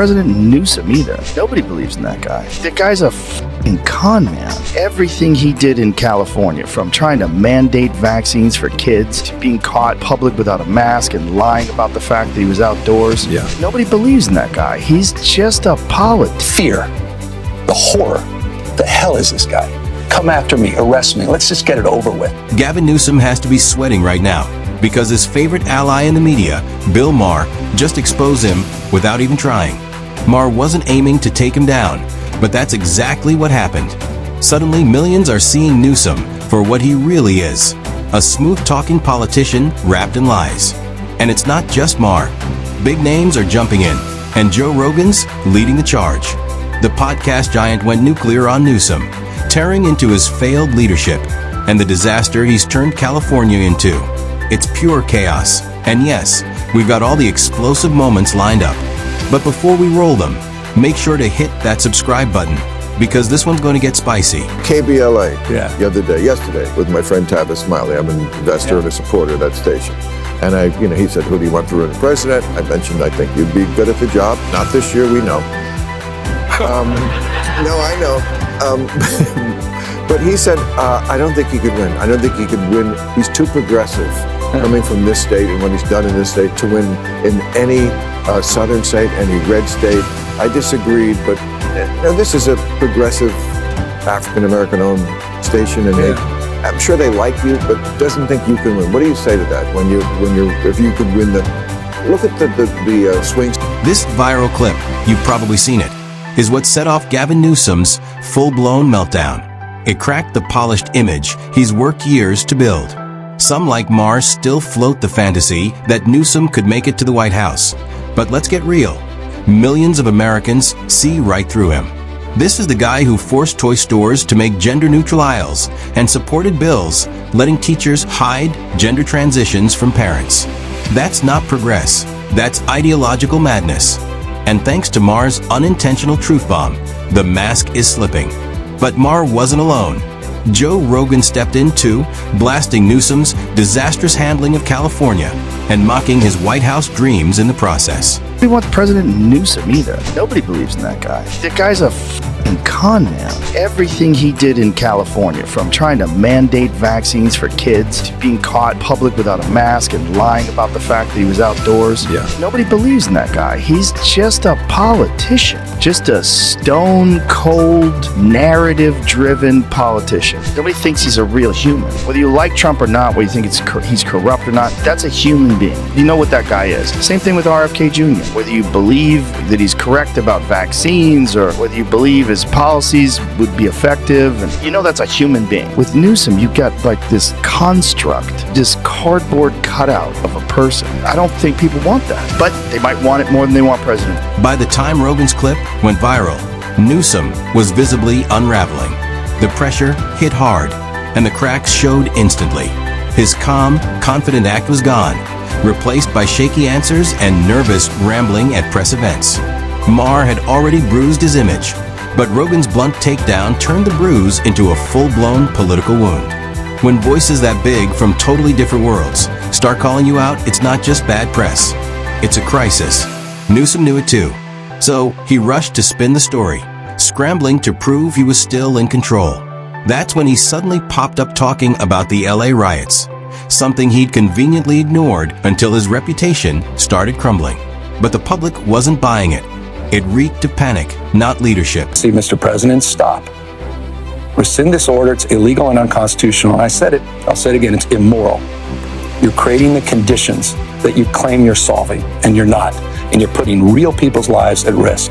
President Newsom either. Nobody believes in that guy. The guy's a f***ing con man. Everything he did in California, from trying to mandate vaccines for kids to being caught public without a mask and lying about the fact that he was outdoors. Yeah. Nobody believes in that guy. He's just a politician. Fear, the horror. The hell is this guy? Come after me, arrest me. Let's just get it over with. Gavin Newsom has to be sweating right now because his favorite ally in the media, Bill Maher, just exposed him without even trying. Maher wasn't aiming to take him down, but that's exactly what happened. Suddenly, millions are seeing Newsom for what he really is, a smooth-talking politician wrapped in lies. And it's not just Maher. Big names are jumping in, and Joe Rogan's leading the charge. The podcast giant went nuclear on Newsom, tearing into his failed leadership and the disaster he's turned California into. It's pure chaos. And yes, we've got all the explosive moments lined up. But before we roll them, make sure to hit that subscribe button, because this one's going to get spicy. KBLA yesterday, with my friend Tavis Smiley. I'm an investor and a supporter of that station. And he said, who do you want to run for president? I mentioned, I think you'd be good at the job. Not this year, we know. No, I know. But he said, I don't think he could win. I don't think he could win. He's too progressive coming from this state and what he's done in this state to win in any southern state, any red state. I disagreed, but this is a progressive African-American owned station, and I'm sure they like you, but doesn't think you can win. What do you say to that if you could win look at the swings? This viral clip, you've probably seen it, is what set off Gavin Newsom's full-blown meltdown. It cracked the polished image he's worked years to build. Some, like Maher, still float the fantasy that Newsom could make it to the White House. But let's get real. Millions of Americans see right through him. This is the guy who forced toy stores to make gender-neutral aisles and supported bills letting teachers hide gender transitions from parents. That's not progress. That's ideological madness. And thanks to Maher's unintentional truth bomb, the mask is slipping. But Maher wasn't alone. Joe Rogan stepped in too, blasting Newsom's disastrous handling of California and mocking his White House dreams in the process. We want President Newsom either. Nobody believes in that guy. The guy's a f***ing con man. Everything he did in California, from trying to mandate vaccines for kids to being caught public without a mask and lying about the fact that he was outdoors. Yeah. Nobody believes in that guy. He's just a politician. Just a stone-cold, narrative-driven politician. Nobody thinks he's a real human. Whether you like Trump or not, whether you think he's corrupt or not, that's a human being. You know what that guy is. Same thing with RFK Jr. Whether you believe that he's correct about vaccines or whether you believe his policies would be effective, and you know that's a human being. With Newsom, you got like this construct, this cardboard cutout of a person. I don't think people want that, but they might want it more than they want president. By the time Rogan's clip went viral, Newsom was visibly unraveling. The pressure hit hard, and the cracks showed instantly. His calm, confident act was gone, replaced by shaky answers and nervous rambling at press events. Maher had already bruised his image, but Rogan's blunt takedown turned the bruise into a full-blown political wound. When voices that big from totally different worlds start calling you out, it's not just bad press. It's a crisis. Newsom knew it too. So he rushed to spin the story, scrambling to prove he was still in control. That's when he suddenly popped up talking about the LA riots, something he'd conveniently ignored until his reputation started crumbling. But the public wasn't buying it. It reeked of panic, not leadership. See, Mr. President, stop. Rescind this order. It's illegal and unconstitutional. And I said it, I'll say it again, it's immoral. You're creating the conditions that you claim you're solving, and you're not. And you're putting real people's lives at risk.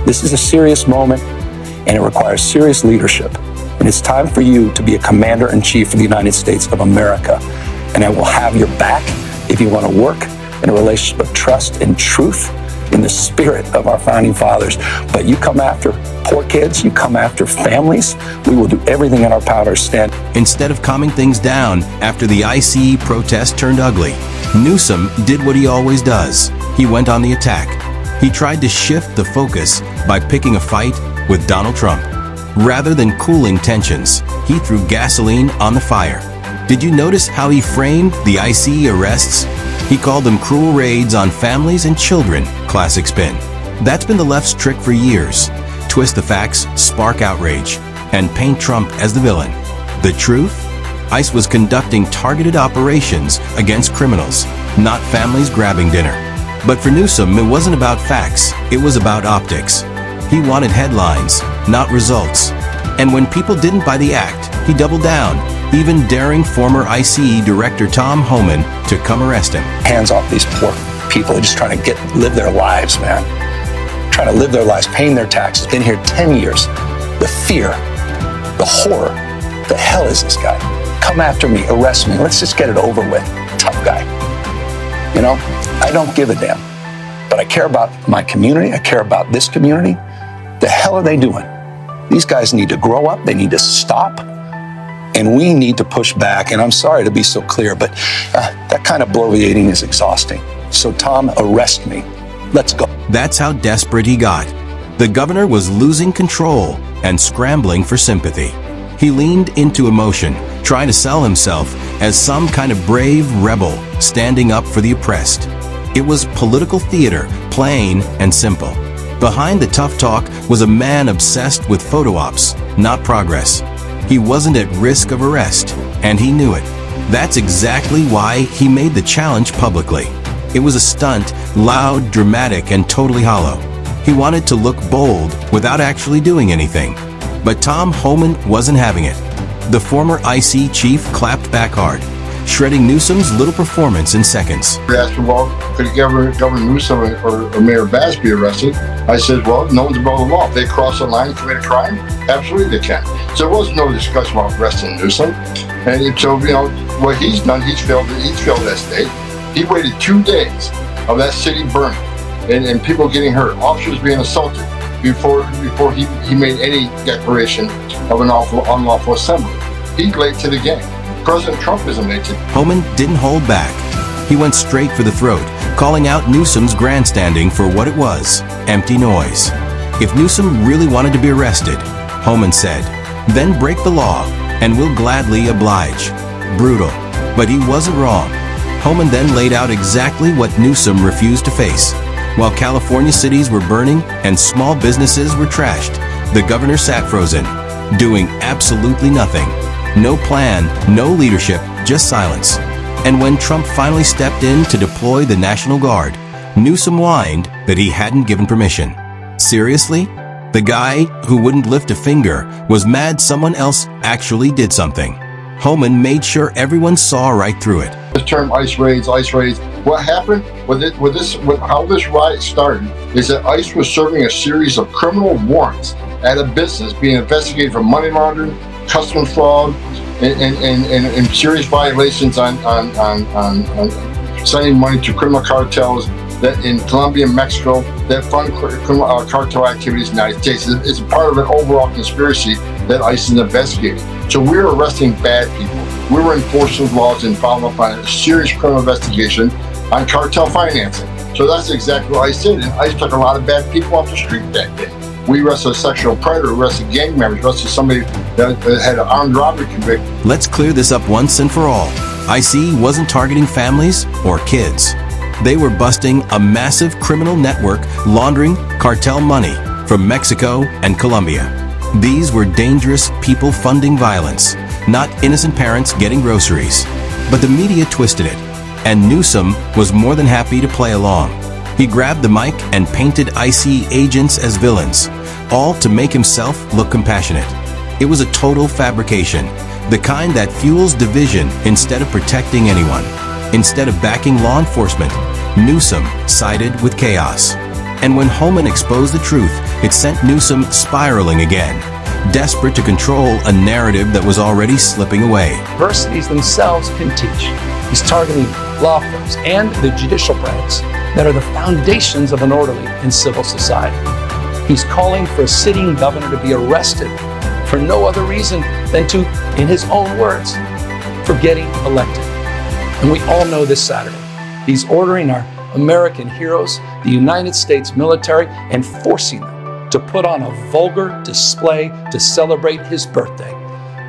This is a serious moment, and it requires serious leadership. And it's time for you to be a commander-in-chief of the United States of America. And I will have your back if you want to work in a relationship of trust and truth in the spirit of our founding fathers. But you come after poor kids, you come after families, we will do everything in our power to stand. Instead of calming things down after the ICE protest turned ugly, Newsom did what he always does. He went on the attack. He tried to shift the focus by picking a fight with Donald Trump. Rather than cooling tensions, he threw gasoline on the fire. Did you notice how he framed the ICE arrests? He called them cruel raids on families and children. Classic spin. That's been the left's trick for years. Twist the facts, spark outrage, and paint Trump as the villain. The truth? ICE was conducting targeted operations against criminals, not families grabbing dinner. But for Newsom, it wasn't about facts, it was about optics. He wanted headlines, not results. And when people didn't buy the act, he doubled down, even daring former ICE Director Tom Homan to come arrest him. Hands off these poor people just trying to live their lives, man. Trying to live their lives, paying their taxes. Been here 10 years. The fear, the horror. The hell is this guy? Come after me, arrest me. Let's just get it over with. Tough guy. You know, I don't give a damn. But I care about my community. I care about this community. The hell are they doing? These guys need to grow up. They need to stop. And we need to push back. And I'm sorry to be so clear, but that kind of bloviating is exhausting. So Tom, arrest me. Let's go. That's how desperate he got. The governor was losing control and scrambling for sympathy. He leaned into emotion, trying to sell himself as some kind of brave rebel standing up for the oppressed. It was political theater, plain and simple. Behind the tough talk was a man obsessed with photo ops, not progress. He wasn't at risk of arrest, and he knew it. That's exactly why he made the challenge publicly. It was a stunt, loud, dramatic, and totally hollow. He wanted to look bold without actually doing anything. But Tom Homan wasn't having it. The former IC chief clapped back hard, shredding Newsom's little performance in seconds. They asked me, well, could Governor Newsom or Mayor Bass be arrested? I said, well, no one's above the law. If they cross the line and commit a crime, absolutely they can. So there was no discussion about arresting Newsom. And so, you know, what he's done, he's failed that state. He waited 2 days of that city burning and people getting hurt, officers being assaulted before he made any declaration of an unlawful assembly. He's late to the game. President Trump isn't late to. Homan didn't hold back. He went straight for the throat, calling out Newsom's grandstanding for what it was, empty noise. If Newsom really wanted to be arrested, Homan said, then break the law and we'll gladly oblige. Brutal, but he wasn't wrong. Homan then laid out exactly what Newsom refused to face. While California cities were burning and small businesses were trashed, the governor sat frozen, doing absolutely nothing. No plan, no leadership, just silence. And when Trump finally stepped in to deploy the National Guard, Newsom whined that he hadn't given permission. Seriously? The guy who wouldn't lift a finger was mad someone else actually did something. Homan made sure everyone saw right through it. The term ICE raids. What happened how this riot started is that ICE was serving a series of criminal warrants at a business being investigated for money laundering, customs fraud, and serious violations on sending money to criminal cartels that in Colombia and Mexico that fund criminal cartel activities in the United States. It's part of an overall conspiracy that ICE is investigating. So we're arresting bad people. We were enforcing laws and following up on a serious criminal investigation on cartel financing. So that's exactly what ICE did. And ICE took a lot of bad people off the street that day. We arrested a sexual predator, arrested gang members, arrested somebody that had an armed robbery conviction. Let's clear this up once and for all. ICE wasn't targeting families or kids. They were busting a massive criminal network laundering cartel money from Mexico and Colombia. These were dangerous people funding violence, not innocent parents getting groceries. But the media twisted it, and Newsom was more than happy to play along. He grabbed the mic and painted ICE agents as villains, all to make himself look compassionate. It was a total fabrication, the kind that fuels division instead of protecting anyone. Instead of backing law enforcement, Newsom sided with chaos. And when Homan exposed the truth, it sent Newsom spiraling again, desperate to control a narrative that was already slipping away. Universities themselves can teach. He's targeting law firms and the judicial branches that are the foundations of an orderly and civil society. He's calling for a sitting governor to be arrested for no other reason than to, in his own words, for getting elected. And we all know this Saturday, he's ordering our American heroes, the United States military, and forcing them to put on a vulgar display to celebrate his birthday,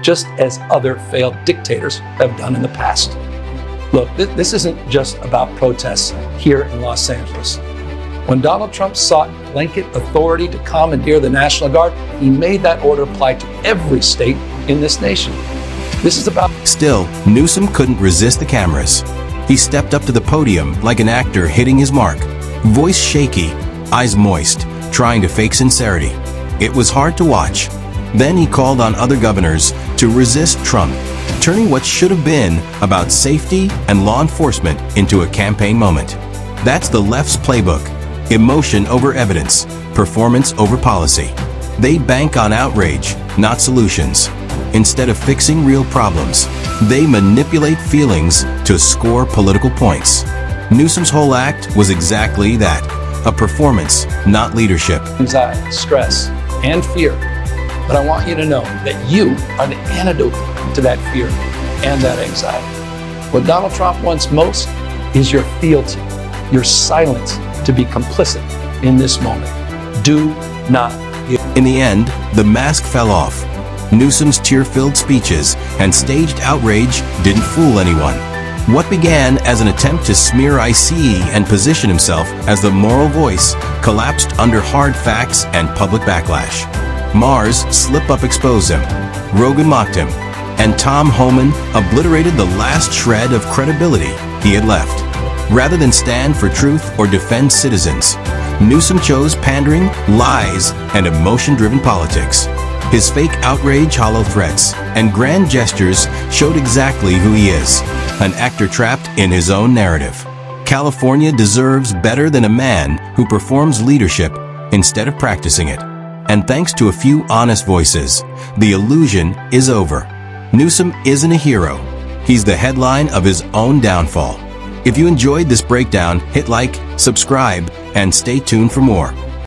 just as other failed dictators have done in the past. Look, this isn't just about protests here in Los Angeles. When Donald Trump sought blanket authority to commandeer the National Guard, he made that order apply to every state in this nation. This is about... Still, Newsom couldn't resist the cameras. He stepped up to the podium like an actor hitting his mark, voice shaky, eyes moist, trying to fake sincerity. It was hard to watch. Then he called on other governors to resist Trump, turning what should have been about safety and law enforcement into a campaign moment. That's the left's playbook. Emotion over evidence, performance over policy. They bank on outrage, not solutions. Instead of fixing real problems, they manipulate feelings to score political points. Newsom's whole act was exactly that, a performance, not leadership. Anxiety, stress, and fear. But I want you to know that you are the antidote to that fear and that anxiety. What Donald Trump wants most is your fealty, your silence to be complicit in this moment. Do not give. In the end, the mask fell off. Newsom's tear-filled speeches and staged outrage didn't fool anyone. What began as an attempt to smear ICE and position himself as the moral voice collapsed under hard facts and public backlash. Maher's slip-up exposed him, Rogan mocked him, and Homan obliterated the last shred of credibility he had left. Rather than stand for truth or defend citizens, Newsom chose pandering, lies, and emotion-driven politics. His fake outrage, hollow threats, and grand gestures showed exactly who he is, an actor trapped in his own narrative. California deserves better than a man who performs leadership instead of practicing it. And thanks to a few honest voices, the illusion is over. Newsom isn't a hero. He's the headline of his own downfall. If you enjoyed this breakdown, hit like, subscribe, and stay tuned for more.